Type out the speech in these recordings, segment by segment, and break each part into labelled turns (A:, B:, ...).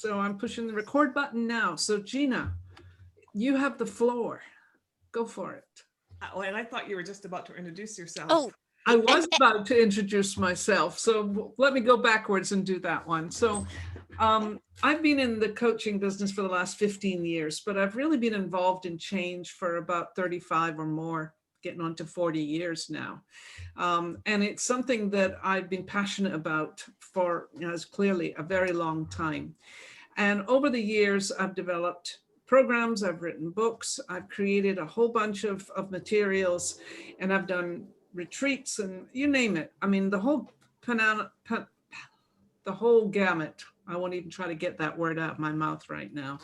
A: So I'm pushing the record button now. So Gina, you have the floor. Go for it.
B: Oh, and I thought you were just about to introduce yourself.
C: Oh,
A: I was about to introduce myself, so let me go backwards and do that one. So I've been in the coaching business for the last 15 years, but I've really been involved in change for about 35 or more, getting on to 40 years now. And it's something that I've been passionate about for, as clearly, a very long time. And over the years, I've developed programs, I've written books, I've created a whole bunch of materials, and I've done retreats and you name it. I mean, the whole gamut. I won't even try to get that word out of my mouth right now.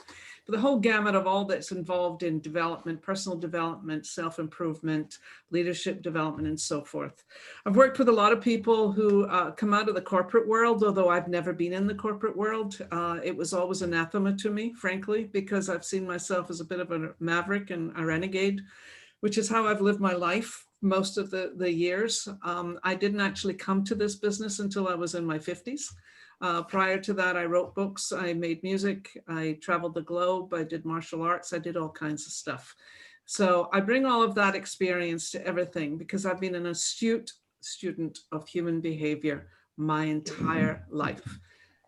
A: But the whole gamut of all that's involved in development, personal development, self-improvement, leadership development, and so forth. I've worked with a lot of people who come out of the corporate world, although I've never been in the corporate world. It was always anathema to me, frankly, because I've seen myself as a bit of a maverick and a renegade, which is how I've lived my life most of the years. I didn't actually come to this business until I was in my 50s. Prior to that, I wrote books, I made music, I traveled the globe, I did martial arts, I did all kinds of stuff. So I bring all of that experience to everything because I've been an astute student of human behavior my entire life.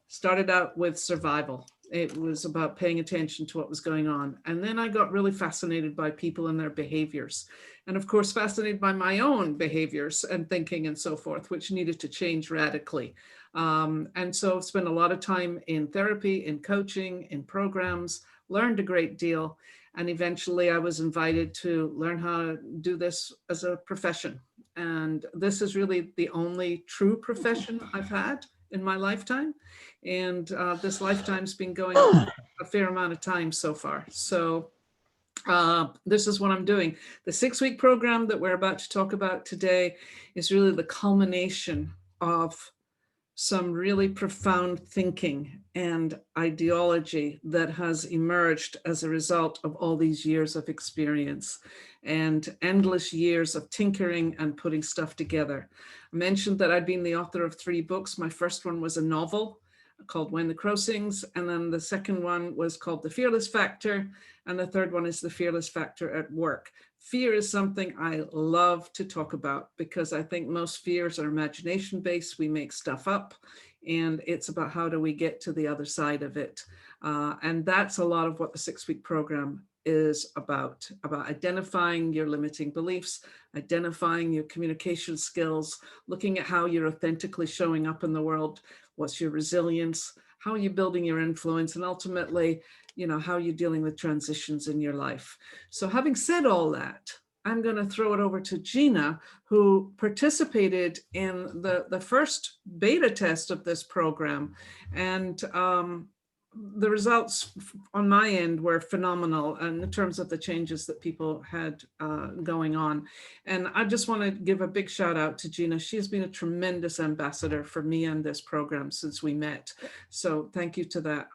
A: Started out with survival. It was about paying attention to what was going on. And then I got really fascinated by people and their behaviors. And of course, fascinated by my own behaviors and thinking and so forth, which needed to change radically. And so I've spent a lot of time in therapy, in coaching, in programs, learned a great deal. And eventually I was invited to learn how to do this as a profession. And this is really the only true profession I've had in my lifetime. And this lifetime's been going a fair amount of time so far. So this is what I'm doing. The 6-week program that we're about to talk about today is really the culmination of some really profound thinking and ideology that has emerged as a result of all these years of experience and endless years of tinkering and putting stuff together. I mentioned that I'd been the author of 3 books. My first one was a novel called When the Crow Sings, and then the second one was called The Fearless Factor, and the third one is The Fearless Factor at Work. Fear is something I love to talk about because I think most fears are imagination based. We make stuff up, and it's about how do we get to the other side of it. And that's a lot of what the 6-week program is about identifying your limiting beliefs, identifying your communication skills, looking at how you're authentically showing up in the world, what's your resilience, how are you building your influence, and ultimately, how you're dealing with transitions in your life. So having said all that, I'm going to throw it over to Gina, who participated in the first beta test of this program. And the results on my end were phenomenal in terms of the changes that people had going on. And I just want to give a big shout out to Gina. She has been a tremendous ambassador for me and this program since we met. So thank you to that,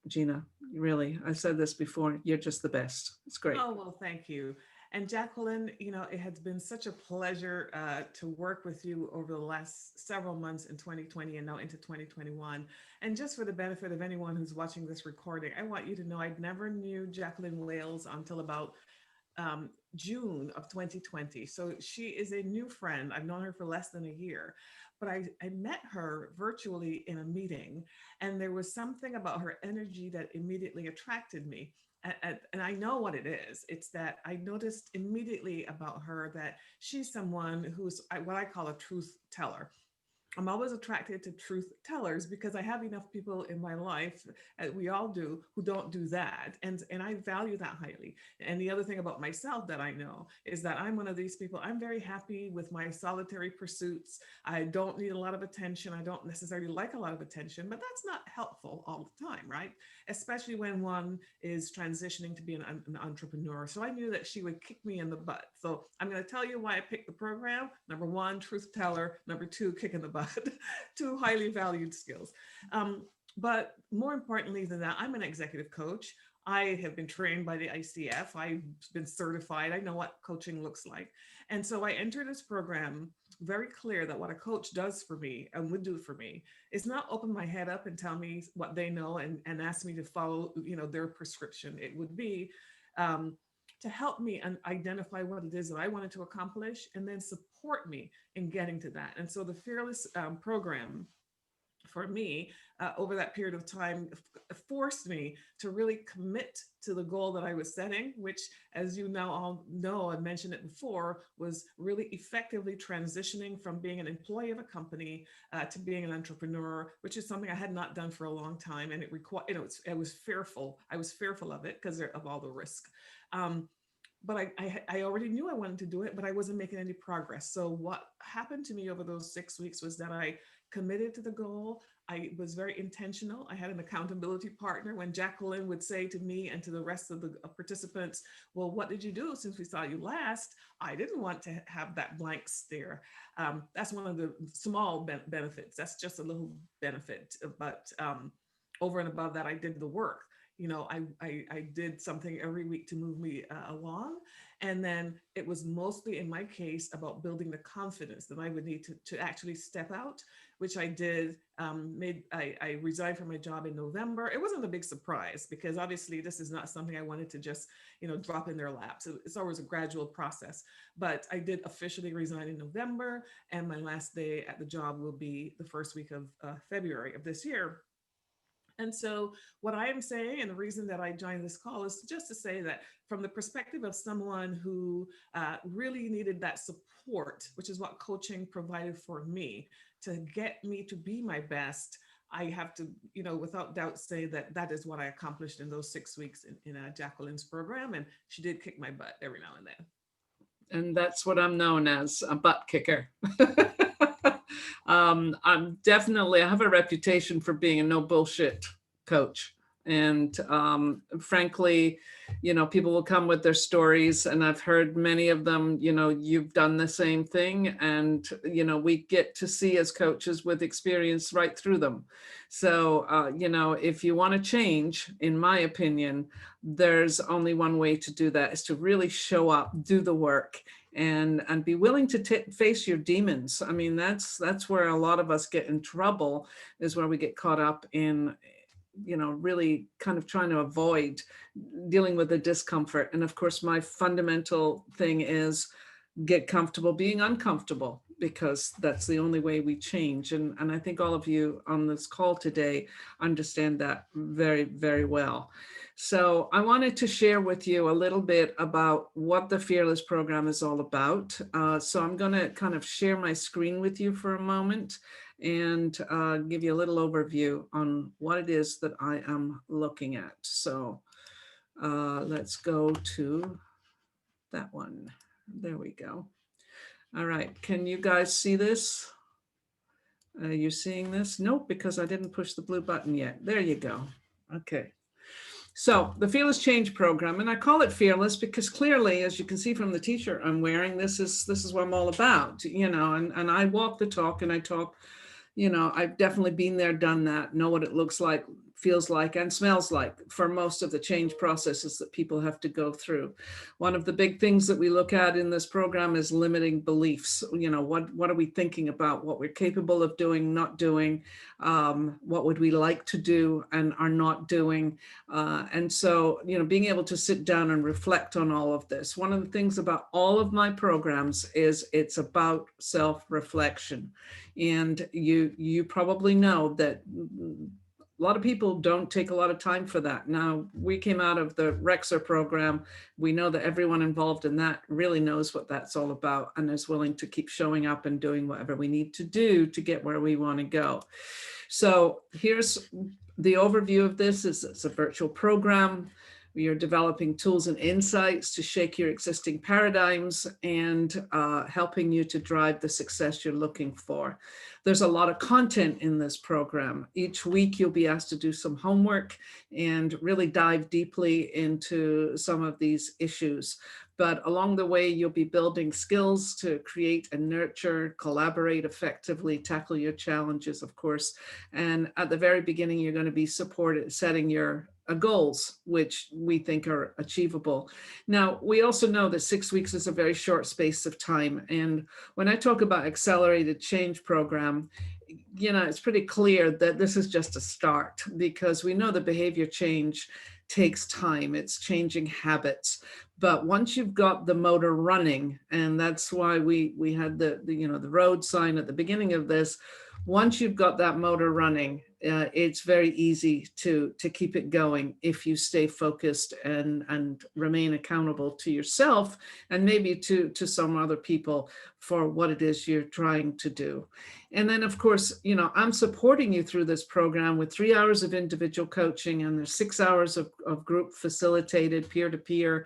A: Gina. Really, I've said this before, you're just the best. It's great.
B: Oh, well, thank you. And Jacqueline, it has been such a pleasure to work with you over the last several months in 2020 and now into 2021. And just for the benefit of anyone who's watching this recording, I want you to know I never knew Jacqueline Wales until about June of 2020. So she is a new friend. I've known her for less than a year, but I met her virtually in a meeting, and there was something about her energy that immediately attracted me. And I know what it is. It's that I noticed immediately about her that she's someone who's what I call a truth teller. I'm always attracted to truth tellers because I have enough people in my life, we all do, who don't do that. And I value that highly. And the other thing about myself that I know is that I'm one of these people, I'm very happy with my solitary pursuits. I don't need a lot of attention. I don't necessarily like a lot of attention, but that's not helpful all the time, right? Especially when one is transitioning to be an entrepreneur. So I knew that she would kick me in the butt. So I'm going to tell you why I picked the program. Number 1, truth teller. Number 2, kick in the butt. 2 highly valued skills. But more importantly than that, I'm an executive coach. I have been trained by the ICF. I've been certified. I know what coaching looks like. And so I entered this program very clear that what a coach does for me and would do for me is not open my head up and tell me what they know and ask me to follow, their prescription. It would be um, to help me and identify what it is that I wanted to accomplish and then support me in getting to that. And so the Fearless program for me over that period of time forced me to really commit to the goal that I was setting, which, as you now all know, I mentioned it before, was really effectively transitioning from being an employee of a company to being an entrepreneur, which is something I had not done for a long time, and it required, it was fearful. I was fearful of it because of all the risk. But I already knew I wanted to do it, but I wasn't making any progress. So what happened to me over those 6 weeks was that I committed to the goal. I was very intentional. I had an accountability partner. When Jacqueline would say to me and to the rest of the participants, well, what did you do since we saw you last? I didn't want to have that blank stare. That's one of the small benefits. That's just a little benefit. But over and above that, I did the work. I did something every week to move me along. And then it was mostly, in my case, about building the confidence that I would need to actually step out, which I did. I resigned from my job in November. It wasn't a big surprise because obviously this is not something I wanted to just, drop in their laps. It's always a gradual process. But I did officially resign in November, and my last day at the job will be the first week of February of this year. And so, what I am saying, and the reason that I joined this call is just to say that from the perspective of someone who really needed that support, which is what coaching provided for me to get me to be my best, I have to, without doubt say that that is what I accomplished in those 6 weeks in Jacqueline's program. And she did kick my butt every now and then.
A: And that's what I'm known as, a butt kicker. I have a reputation for being a no bullshit coach. And frankly, people will come with their stories, and I've heard many of them, you've done the same thing. And, we get to see as coaches with experience right through them. So, if you want to change, in my opinion, there's only one way to do that, is to really show up, do the work, and be willing to face your demons. I mean, that's where a lot of us get in trouble, is where we get caught up in, really kind of trying to avoid dealing with the discomfort. And of course, my fundamental thing is get comfortable being uncomfortable, because that's the only way we change. And I think all of you on this call today understand that very, very well. So I wanted to share with you a little bit about what the Fearless program is all about. So I'm going to kind of share my screen with you for a moment and give you a little overview on what it is that I am looking at. So let's go to that one. There we go. All right, can you guys see this? Are you seeing this? Nope, because I didn't push the blue button yet. There you go. Okay. So the Fearless Change Program, and I call it Fearless because clearly, as you can see from the t-shirt I'm wearing, this is what I'm all about, and I walk the talk, and I talk, I've definitely been there, done that, know what it looks like, feels like, and smells like for most of the change processes that people have to go through. One of the big things that we look at in this program is limiting beliefs. What are we thinking about, what we're capable of doing, not doing, what would we like to do and are not doing. And so, being able to sit down and reflect on all of this. One of the things about all of my programs is it's about self-reflection. And you probably know that a lot of people don't take a lot of time for that. Now, we came out of the Rexer program. We know that everyone involved in that really knows what that's all about and is willing to keep showing up and doing whatever we need to do to get where we want to go. So here's the overview of this. It's a virtual program. We are developing tools and insights to shake your existing paradigms and helping you to drive the success you're looking for. There's a lot of content in this program. Each week you'll be asked to do some homework and really dive deeply into some of these issues. But along the way, you'll be building skills to create and nurture, collaborate effectively, tackle your challenges, of course. And at the very beginning, you're going to be supported, setting your goals, which we think are achievable. Now, we also know that 6 weeks is a very short space of time. And when I talk about accelerated change program, it's pretty clear that this is just a start, because we know the behavior change takes time. It's changing habits. But once you've got the motor running, and that's why we had the road sign at the beginning of this. Once you've got that motor running, it's very easy to keep it going if you stay focused and remain accountable to yourself, and maybe to some other people for what it is you're trying to do. And then, of course, I'm supporting you through this program with 3 hours of individual coaching, and there's 6 hours of group facilitated peer-to-peer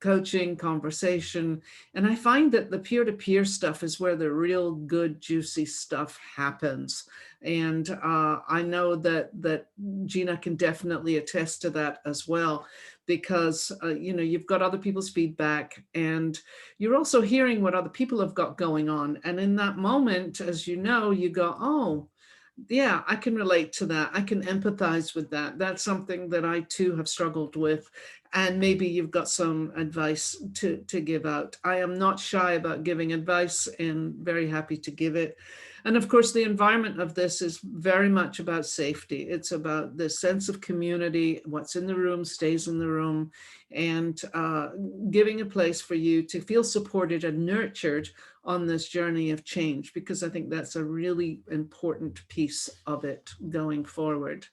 A: coaching, conversation. And I find that the peer-to-peer stuff is where the real good, juicy stuff happens. And I know that Gina can definitely attest to that as well, because you've got other people's feedback, and you're also hearing what other people have got going on. And in that moment, as you know, you go, oh, yeah, I can relate to that. I can empathize with that. That's something that I too have struggled with. And maybe you've got some advice to give out. I am not shy about giving advice, and very happy to give it. And of course, the environment of this is very much about safety. It's about the sense of community. What's in the room stays in the room, and giving a place for you to feel supported and nurtured on this journey of change, because I think that's a really important piece of it going forward.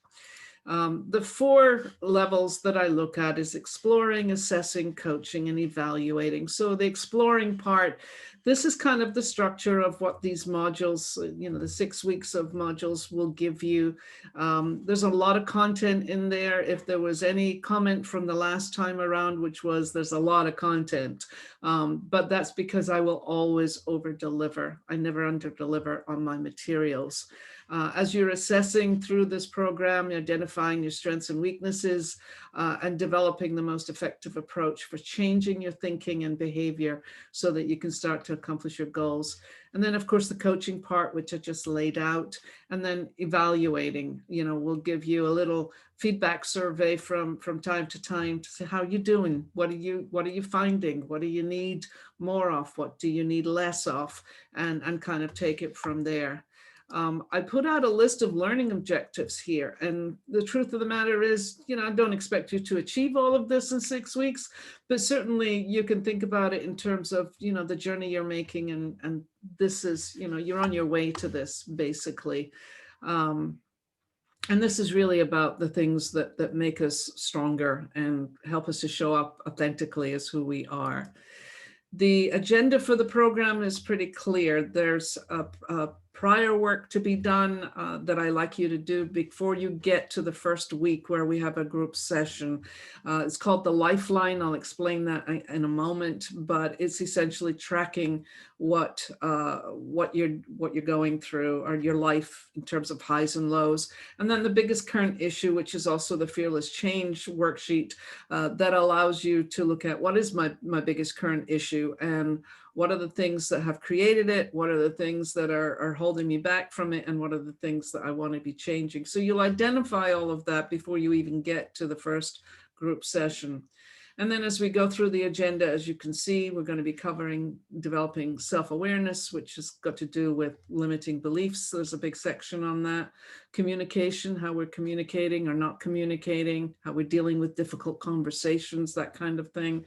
A: The 4 levels that I look at is exploring, assessing, coaching, and evaluating. So the exploring part, this is kind of the structure of what these modules, the 6 weeks of modules will give you. There's a lot of content in there. If there was any comment from the last time around, which was there's a lot of content, but that's because I will always over deliver. I never under deliver on my materials. As you're assessing through this program, identifying your strengths and weaknesses, and developing the most effective approach for changing your thinking and behavior so that you can start to accomplish your goals. And then, of course, the coaching part, which I just laid out, and then evaluating, we'll give you a little feedback survey from time to time to say, how you doing? What are you finding? What do you need more of? What do you need less of? And kind of take it from there. I put out a list of learning objectives here, and the truth of the matter is, I don't expect you to achieve all of this in 6 weeks, but certainly you can think about it in terms of, the journey you're making, and this is, you're on your way to this, basically. And this is really about the things that make us stronger and help us to show up authentically as who we are. The agenda for the program is pretty clear. There's a prior work to be done that I like you to do before you get to the first week where we have a group session. It's called the Lifeline. I'll explain that in a moment, but it's essentially tracking what you're going through, or your life in terms of highs and lows. And then the biggest current issue, which is also the Fearless Change worksheet, that allows you to look at what is my biggest current issue, and what are the things that have created it, what are the things that are holding me back from it, and what are the things that I want to be changing. So you'll identify all of that before you even get to the first group session. And then as we go through the agenda, as you can see, we're going to be covering developing self-awareness, which has got to do with limiting beliefs. There's a big section on that. Communication, how we're communicating or not communicating, how we're dealing with difficult conversations, that kind of thing.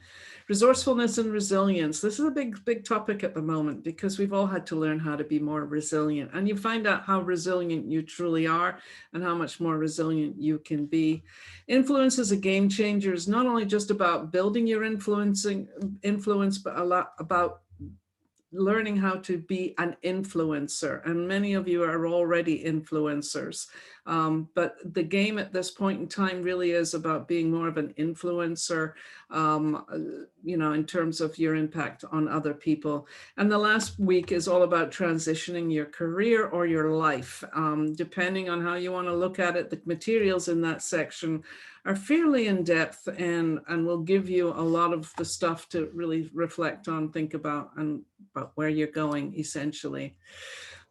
A: Resourcefulness and resilience. This is a big topic at the moment, because we've all had to learn how to be more resilient. And you find out how resilient you truly are and how much more resilient you can be. Influence as a game changer is not only just about building your influence, but a lot about learning how to be an influencer. And many of you are already influencers. But the game at this point in time really is about being more of an influencer, in terms of your impact on other people. And the last week is all about transitioning your career or your life. Depending on how you want to look at it, the materials in that section are fairly in depth, and will give you a lot of the stuff to really reflect on, think about, and about where you're going, essentially.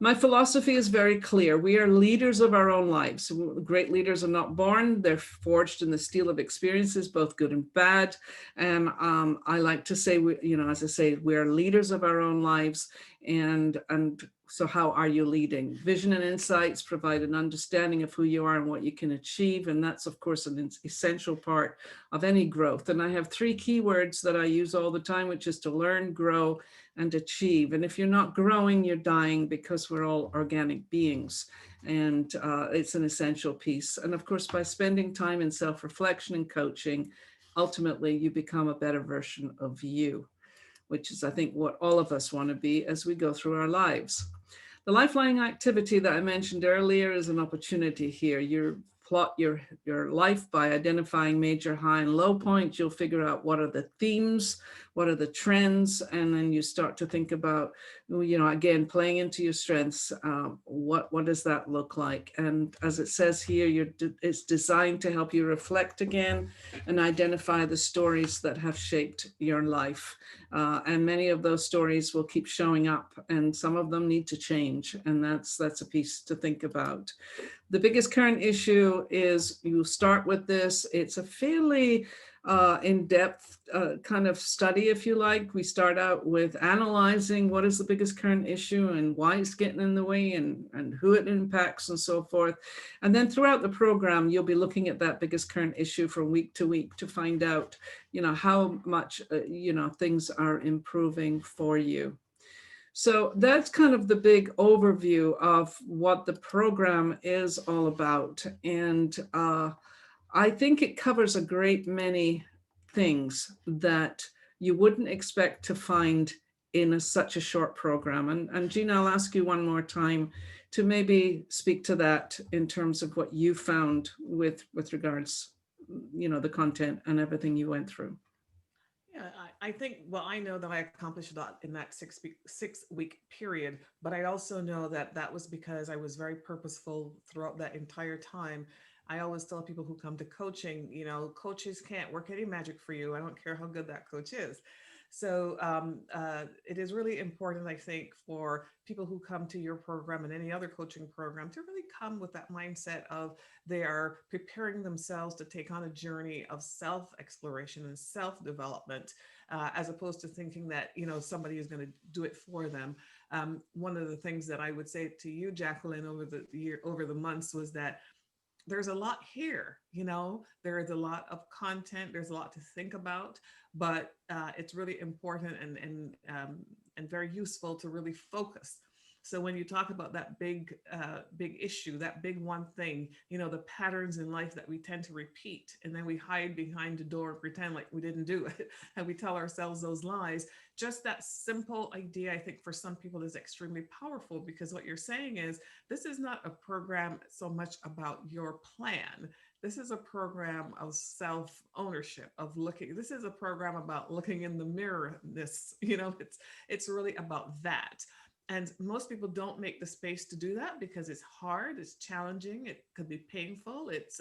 A: My philosophy is very clear. We are leaders of our own lives. Great leaders are not born. They're forged in the steel of experiences, both good and bad. And I like to say, as I say, we are leaders of our own lives. And so how are you leading? Vision and insights provide an understanding of who you are and what you can achieve. And that's, of course, an essential part of any growth. And I have three keywords that I use all the time, which is to learn, grow, and achieve. And if you're not growing, you're dying, because we're all organic beings. And it's an essential piece. And of course, by spending time in self-reflection and coaching, ultimately you become a better version of you, which is, I think, what all of us want to be as we go through our lives. The lifeline activity that I mentioned earlier is an opportunity here. You plot your life by identifying major high and low points. You'll figure out what are the themes, what are the trends, and then you start to think about, again, playing into your strengths. What does that look like? And as it says here, it's designed to help you reflect again and identify the stories that have shaped your life. And many of those stories will keep showing up, and some of them need to change. And that's a piece to think about. The biggest current issue is, you start with this. It's a fairly in-depth kind of study, if you like. We start out with analyzing what is the biggest current issue and why it's getting in the way, and who it impacts and so forth. And then throughout the program, you'll be looking at that biggest current issue from week to week to find out, how much, things are improving for you. So that's kind of the big overview of what the program is all about. And I think it covers a great many things that you wouldn't expect to find in such a short program. And Gina, I'll ask you one more time to maybe speak to that in terms of what you found with regards, the content and everything you went through.
B: Yeah, I think, well, I know that I accomplished a lot in that 6 week period, but I also know that that was because I was very purposeful throughout that entire time. I always tell people who come to coaching, coaches can't work any magic for you. I don't care how good that coach is. So it is really important, I think, for people who come to your program and any other coaching program to really come with that mindset of they are preparing themselves to take on a journey of self-exploration and self-development, as opposed to thinking that, somebody is going to do it for them. One of the things that I would say to you, Jacqueline, over the months was that there's a lot here, there is a lot of content, there's a lot to think about, but it's really important and very useful to really focus. So when you talk about that big issue, that big one thing, the patterns in life that we tend to repeat, and then we hide behind the door and pretend like we didn't do it, and we tell ourselves those lies. Just that simple idea, I think, for some people is extremely powerful, because what you're saying is, this is not a program so much about your plan. This is a program of self-ownership, of looking. This is a program about looking in the mirror. It's really about that. And most people don't make the space to do that because it's hard, it's challenging, it could be painful, it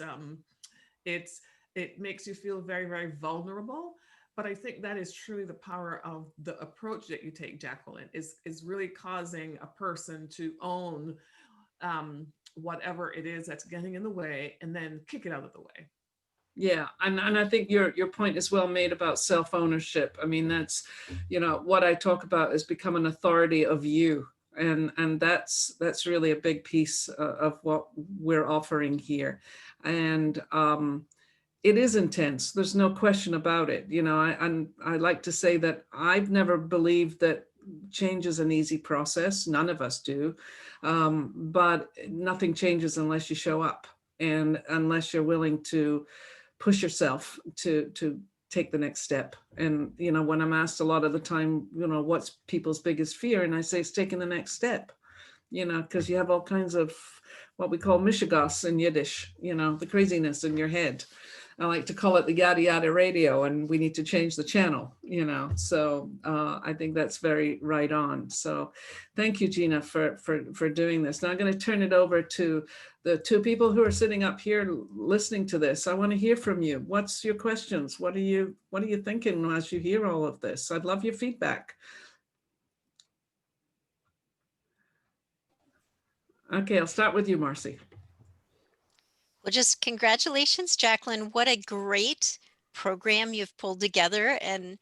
B: makes you feel very, very vulnerable. But I think that is truly the power of the approach that you take, Jacqueline, is really causing a person to own whatever it is that's getting in the way, and then kick it out of the way.
A: Yeah, and I think your point is well made about self-ownership. I mean, that's, what I talk about is become an authority of you. And that's really a big piece of what we're offering here. And it is intense. There's no question about it. I like to say that I've never believed that change is an easy process. None of us do. But nothing changes unless you show up, and unless you're willing to push yourself to take the next step. And when I'm asked a lot of the time, what's people's biggest fear, and I say it's taking the next step, because you have all kinds of what we call mishigas in Yiddish, the craziness in your head. I like to call it the yada yada radio, and we need to change the channel, So I think that's very right on. So thank you, Gina, for doing this. Now I'm going to turn it over to the two people who are sitting up here listening to this. I want to hear from you. What's your questions? What are you thinking as you hear all of this? I'd love your feedback. Okay, I'll start with you, Marcy.
C: Well, just congratulations, Jacqueline. What a great program you've pulled together. And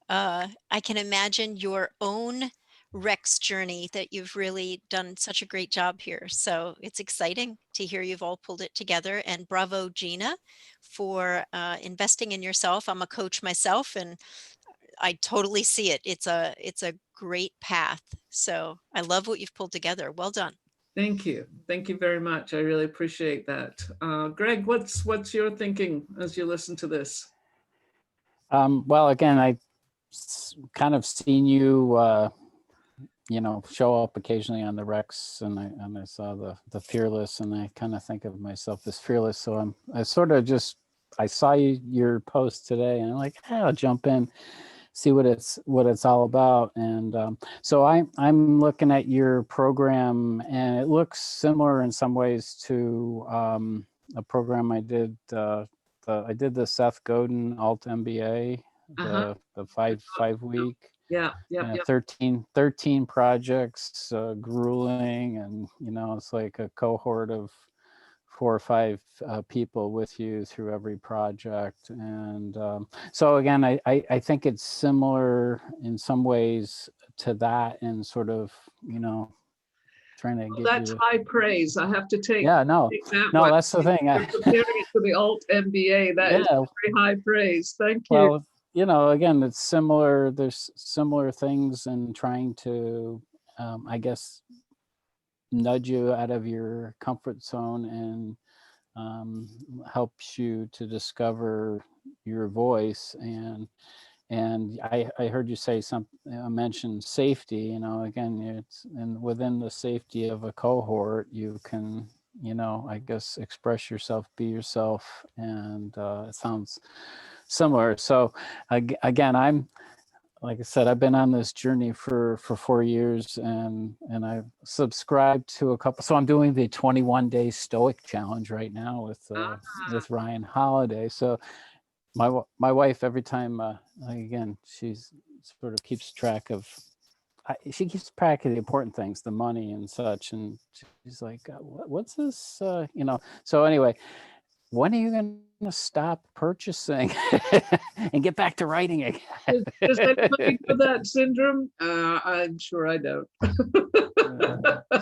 C: I can imagine your own Rex journey that you've really done such a great job here. So it's exciting to hear you've all pulled it together. And bravo, Gina, for investing in yourself. I'm a coach myself, and I totally see it. It's a great path. So I love what you've pulled together. Well done.
A: Thank you. Thank you very much. I really appreciate that. Greg, what's your thinking as you listen to this?
D: Well, again, I kind of seen you, show up occasionally on the Rex, and I saw the Fearless, and I kind of think of myself as fearless. So I saw your post today, and I'm like, hey, I'll jump in, see what it's all about. And so I'm looking at your program, and it looks similar in some ways to a program I did. I did the Seth Godin Alt MBA, the 5-week.
A: Yeah.
D: 13 projects, grueling, and it's like a cohort of 4 or 5 people with you through every project. And so again, I think it's similar in some ways to that, and sort of trying to get
A: That's
D: you to,
A: high praise. I have to take,
D: yeah, no,
A: that one.
D: that's the thing.
A: You're comparing it to the alt MBA. That is
D: Yeah.
A: very high praise. Thank you.
D: Well, again, it's similar. There's similar things in trying to, I guess, nudge you out of your comfort zone, and helps you to discover your voice. And I heard you say mention safety. Again, it's, and within the safety of a cohort, you can, I guess, express yourself, be yourself, and it sounds similar. So again, like I said, I've been on this journey for 4 years, and I've subscribed to a couple. So I'm doing the 21-day Stoic challenge right now with Ryan Holiday. So my wife, every time, again, she's sort of keeps track of, she keeps track of the important things, the money and such. And she's like, what's this, So anyway, when are you going to stop purchasing and get back to writing again?
A: Does anybody know that syndrome? I'm sure I don't.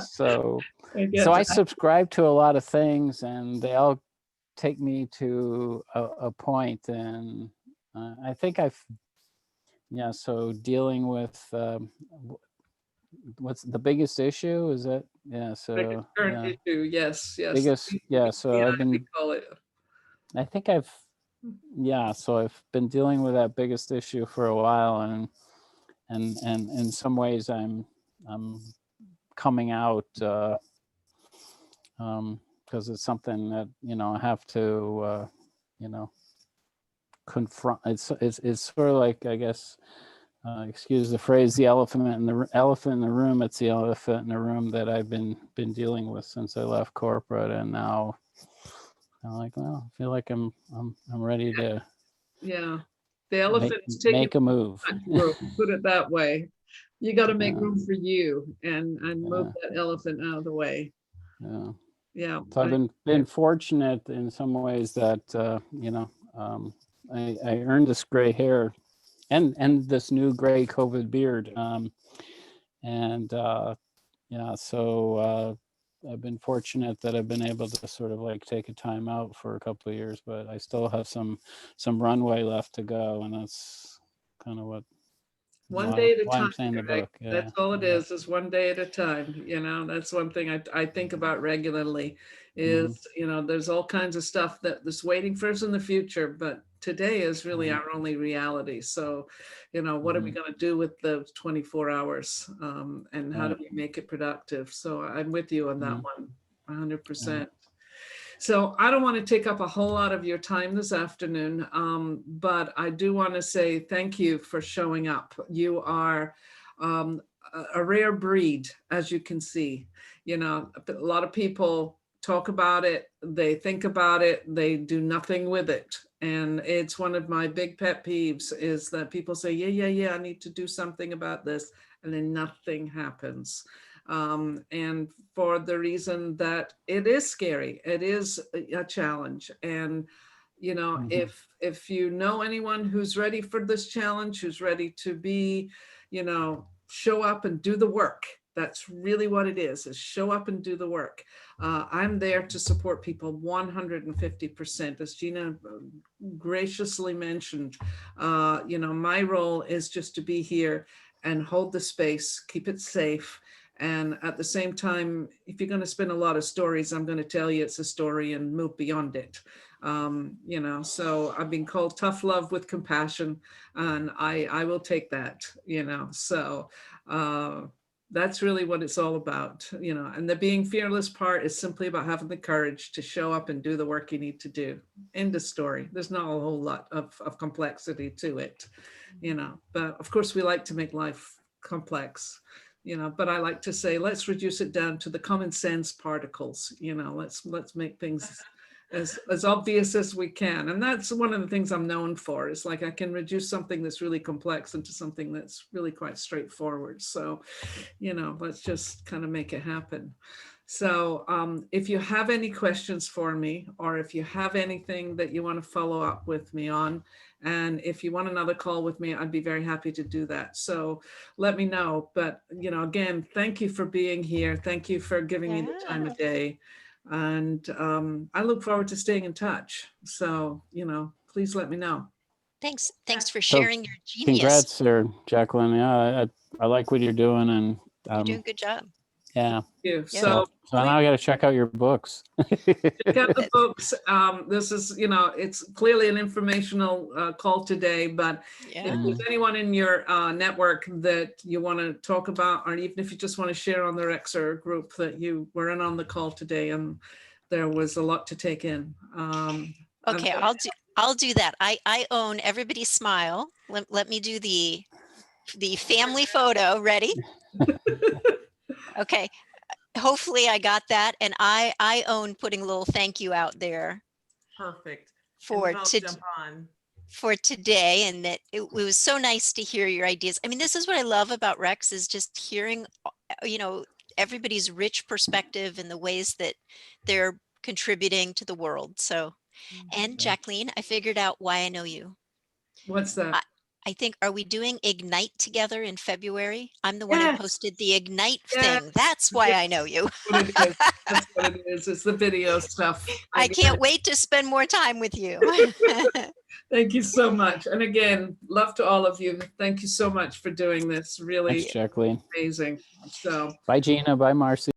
D: So I subscribe to a lot of things, and they all take me to a point. And I think so dealing with what's the biggest issue, is it? Yeah. So
A: current issue, yes.
D: Biggest, yeah. So I've been,
A: call it.
D: I think so I've been dealing with that biggest issue for a while, and in some ways I'm coming out, because it's something that I have to confront. It's sort of like, I guess, excuse the phrase, the elephant in the room. It's the elephant in the room that I've been dealing with since I left corporate, and now I'm like, well, I feel like I'm ready to
A: the elephant is
D: make a move.
A: Put it that way. You got to make room for you, and move that elephant out of the way. Yeah.
D: So I've been fortunate in some ways that I earned this gray hair and this new gray COVID beard, so I've been fortunate that I've been able to sort of like take a time out for a couple of years, but I still have some runway left to go, and that's kind of what
A: one day at a time.
D: I'm saying the book. Yeah.
A: That's all it is one day at a time. That's one thing I think about regularly is, there's all kinds of stuff that's waiting for us in the future, but today is really our only reality. So, what are we going to do with those 24 hours, and how do we make it productive? So I'm with you on that one, 100%. So I don't want to take up a whole lot of your time this afternoon, but I do want to say thank you for showing up. You are a rare breed, as you can see. A lot of people talk about it, they think about it, they do nothing with it. And it's one of my big pet peeves is that people say, yeah, I need to do something about this, and then nothing happens. And for the reason that it is scary, it is a challenge. And, you know,
D: Mhm.
A: if you know anyone who's ready for this challenge, who's ready to be, you know, show up and do the work. That's really what it is show up and do the work. I'm there to support people 150%. As Gina graciously mentioned, you know, my role is just to be here and hold the space, keep it safe. And at the same time, if you're going to spin a lot of stories, I'm going to tell you it's a story and move beyond it. You know, so I've been called tough love with compassion, and I will take that, you know, so that's really what it's all about, you know, and the being fearless part is simply about having the courage to show up and do the work you need to do. End of story. There's not a whole lot of complexity to it, you know, but of course we like to make life complex, you know, but I like to say, let's reduce it down to the common sense particles, you know, let's make things as obvious as we can. And that's one of the things I'm known for. It's like I can reduce something that's really complex into something that's really quite straightforward. So, you know, let's just kind of make it happen. So if you have any questions for me, or if you have anything that you want to follow up with me on, and if you want another call with me, I'd be very happy to do that. So let me know. But, you know, again, thank you for being here. Thank you for giving me the time of day. And I look forward to staying in touch. So, you know, please let me know.
C: Thanks. Thanks for
D: So,
C: sharing your genius.
D: Congrats there, Jacqueline. Yeah, I like what you're doing, and
C: You're doing a good job.
D: yeah.
A: Thank you.
C: Yeah.
A: So
D: Now I got to check out your books.
A: check out the books. This is, you know, it's clearly an informational call today, but
C: Yeah.
A: if there's anyone in your network that you want to talk about, or even if you just want to share on the Rexer group that you were in on the call today, and there was a lot to take in.
C: Okay, I'll do that. I own Everybody Smile. Let me do the family photo. Ready? Okay. Hopefully I got that. And I own putting a little thank you out there
B: Perfect. And
C: for
B: then I'll jump on.
C: for today, and that it was so nice to hear your ideas. I mean, this is what I love about Rex, is just hearing, you know, everybody's rich perspective and the ways that they're contributing to the world. So, and Jacqueline, I figured out why I know you.
A: What's that?
C: I think, are we doing Ignite together in February? I'm the one who
A: Yes.
C: posted the Ignite
A: Yes.
C: thing. That's why I know you.
A: What it is. That's what it is. It's the video stuff.
C: I can't wait to spend more time with you.
A: Thank you so much. And again, love to all of you. Thank you so much for doing this. Really
D: Thanks, Jacqueline.
A: amazing. So
D: Bye, Gina. Bye, Marcy.